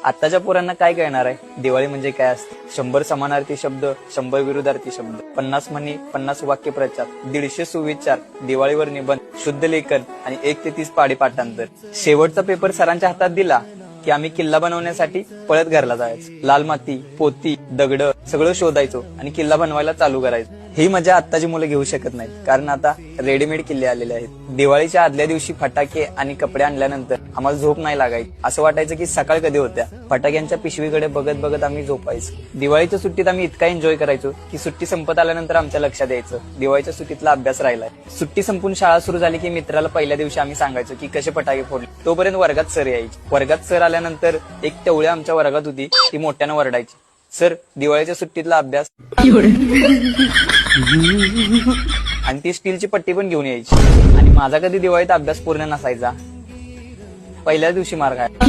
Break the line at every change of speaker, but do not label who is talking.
आताच्या पोरांना काय कळणार आहे दिवाळी म्हणजे काय असते? 100 समानार्थी शब्द, 100 विरुद्धार्थी शब्द, 50 म्हणी, 50 वाक्यप्रचार, 150 सुविचार, दिवाळीवर निबंध, शुद्ध लेखन आणि 1 ते 30 पाढे पाठांतर. शेवटचा पेपर सरांच्या हातात दिला की आम्ही किल्ला बनवण्यासाठी पळत घरला जायचो. लाल माती, पोती, दगड सगळं शोधायचो आणि किल्ला बनवायला चालू करायचो. ही मजा आत्ताची मुलं घेऊ शकत नाहीत, कारण आता रेडीमेड किल्ले आलेले आहेत. दिवाळीच्या आदल्या दिवशी फटाके आणि कपडे आणल्यानंतर आम्हाला झोप नाही लागायची. असं वाटायचं की सकाळ कधी होत्या. फटाक्यांच्या पिशवीकडे बघत बघत आम्ही झोपायचो. दिवाळीच्या सुट्टीत आम्ही इतका एन्जॉय करायचो की सुट्टी संपत आल्यानंतर आमच्या लक्षात यायचं दिवाळीच्या सुट्टीतला अभ्यास राहिलाय. सुट्टी संपून शाळा सुरू झाली की मित्राला पहिल्या दिवशी आम्ही सांगायचो की कसे फटाके फोडले. तोपर्यंत वर्गात सर यायचे. वर्गात सर आल्यानंतर एक टवळी आमच्या वर्गात होती, ती मोठ्यानं वरडायची, सर दिवाळीच्या सुट्टीतला अभ्यास. आणि ती स्टीलची पट्टी पण घेऊन यायची. आणि माझा कधी दिवाळीत अभ्यास पूर्ण नसायचा. पहिल्याच दिवशी मार खायचा.